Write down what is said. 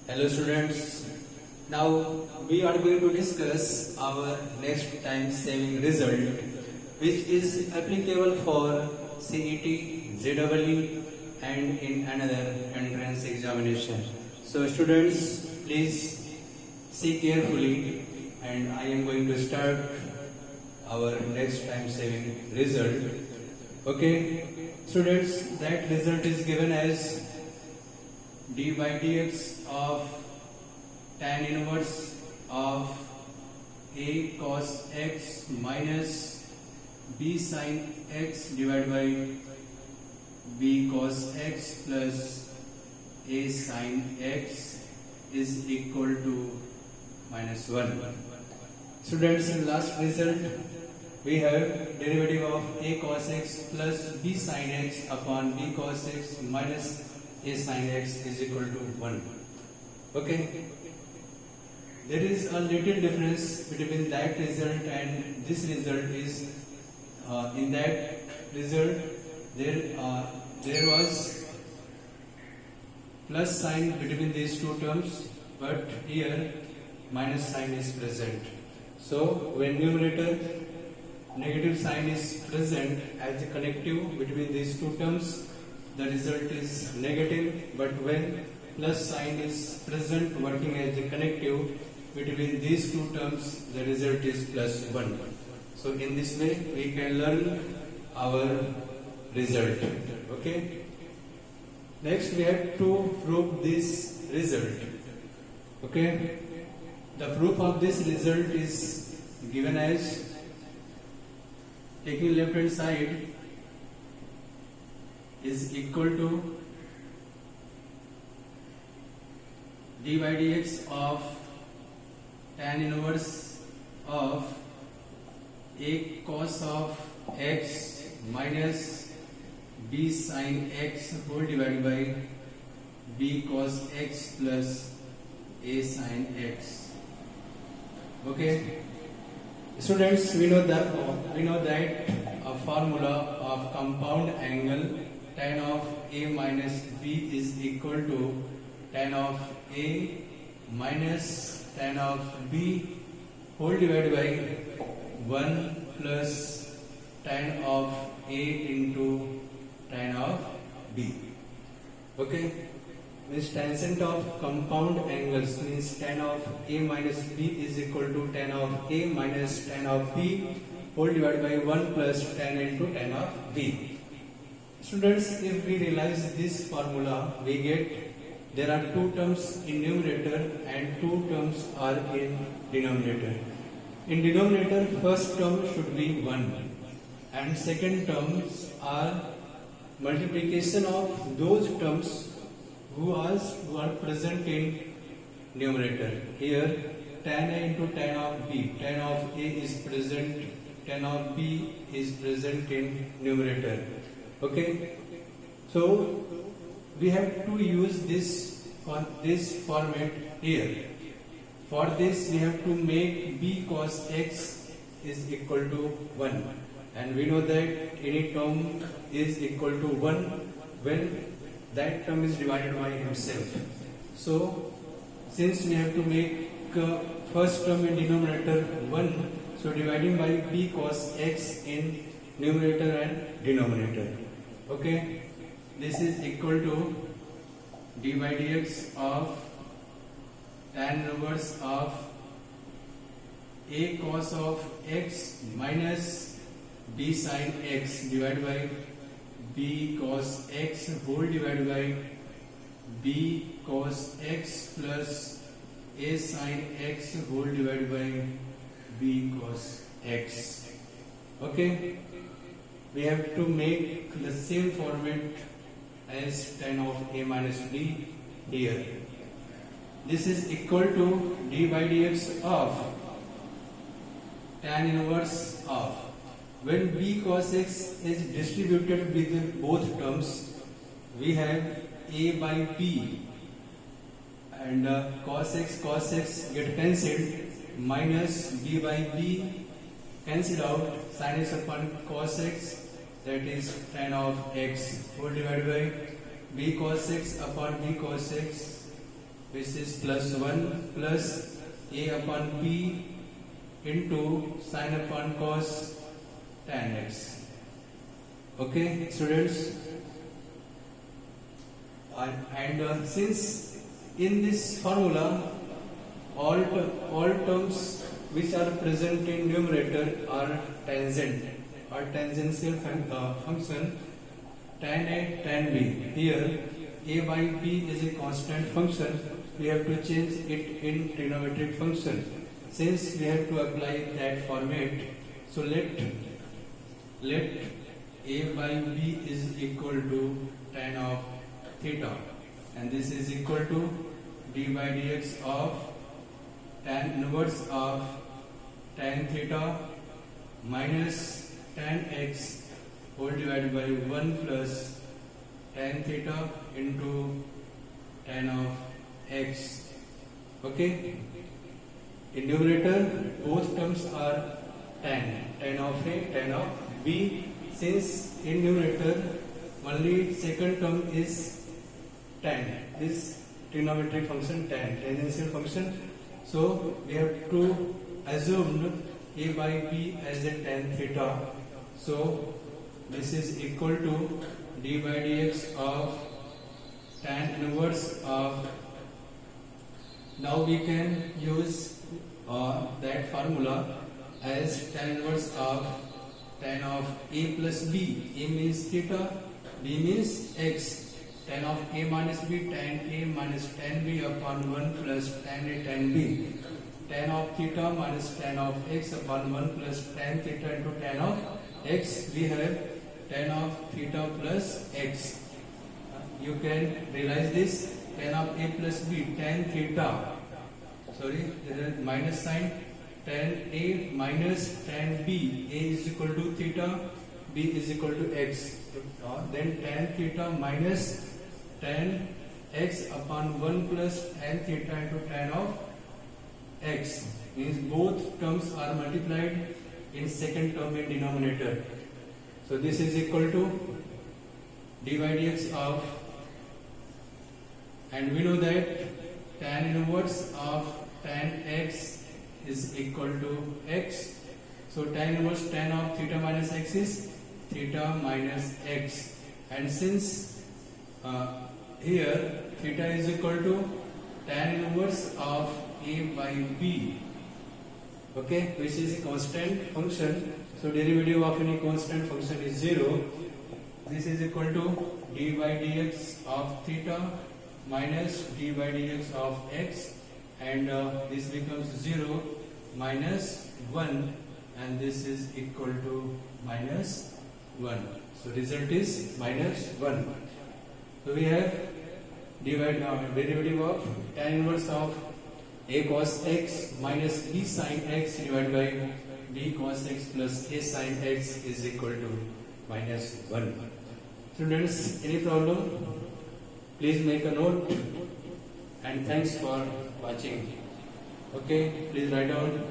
Hello students, now we are going to discuss our next time saving result which is applicable for CET, JEE and in another entrance examination. So students, please see carefully and I am going to start our next time saving result. Okay, students, that result is given as d by dx of tan inverse of a cos x minus b sin x divided by b cos x plus a sin x is equal to minus 1. Students, in last result we have derivative of a cos x plus b sin x upon b cos x minus a sin x is equal to 1. Okay, there is a little difference between that result and this result. Is in that result there was plus sign between these two terms, but here minus sign is present. So when numerator negative sign is present as a connective between these two terms, the result is negative, but when plus sign is present working as a connective between these two terms, the result is plus 1. So in this way we can learn our result. Okay. Next we have to prove this result. Okay. The proof of this result is given as, taking left hand side, is equal to d by dx of tan inverse of a cos of x minus b sin x whole divided by b cos x plus a sin x. Okay, students, we know that a formula of compound angle tan of a minus b is equal to tan of a minus tan of b whole divided by 1 plus tan of a into tan of b. Okay, means tangent of compound angles means tan of a minus b is equal to tan of a minus tan of b whole divided by 1 plus tan into tan of b. Students, if we realize this formula, we get there are two terms in numerator and two terms are in denominator. In denominator, first term should be 1 and second terms are multiplication of those terms who are present in numerator. Here tan a into tan of b, tan of a is present, tan of b is present in numerator. Okay, so we have to use this format here. For this we have to make b cos x is equal to 1, and we know that any term is equal to 1 when that term is divided by himself. So since we have to make first term in denominator 1, so dividing by b cos x in numerator and denominator. Okay, this is equal to d by dx of tan inverse of a cos of x minus b sin x divided by b cos x whole divided by b cos x plus a sin x whole divided by b cos x. Okay, we have to make the same format as tan of a minus b here. This is equal to d by dx of tan inverse of, when b cos x is distributed with both terms, we have a by b and cos x get cancelled, minus b by b cancelled out, sin x upon cos x, that is tan of x whole divided by b cos x upon b cos x which is plus 1 plus a upon b into sin upon cos tan x. Okay, students, and since in this formula all terms which are present in numerator are tangent or tangential function tan A tan B. Here a by b is a constant function. We have to change it in trigonometric function. Since we have to apply that format, so let a by b is equal to tan of theta, and this is equal to d by dx of tan inverse of tan theta minus tan x whole divided by 1 plus tan theta into tan of x. Okay, in numerator both terms are tan of a, tan of b. Since in numerator only second term is tan, this trigonometric function tan, tangential function, so we have to assume a by b as a tan theta. So this is equal to d by dx of tan inverse of, now we can use that formula as tan inverse of tan of a plus b. A means theta, b means x. Tan of a minus b, tan a minus tan b upon 1 plus tan a tan b. Tan of theta minus tan of x upon 1 plus tan theta into tan of x. We have tan of theta plus x. You can realize this. Tan of a plus b, tan theta, sorry, there is minus sign, tan a minus tan b. A is equal to theta, b is equal to x. Then tan theta minus tan x upon 1 plus tan theta into tan of x, means both terms are multiplied in second term in denominator. So this is equal to d by dx of, and we know that tan inverse of tan x is equal to x. So tan inverse tan of theta minus x is theta minus x, and since here theta is equal to tan inverse of a by b, okay, which is a constant function. So derivative of any constant function is 0. This is equal to d by dx of theta minus d by dx of x, and this becomes 0 minus 1, and this is equal to minus 1. So result is minus 1. So we have derivative of tan inverse of a cos x minus b sin x divided by b cos x plus a sin x is equal to minus 1. Students, any problem? Please make a note, and thanks for watching. Okay, please write down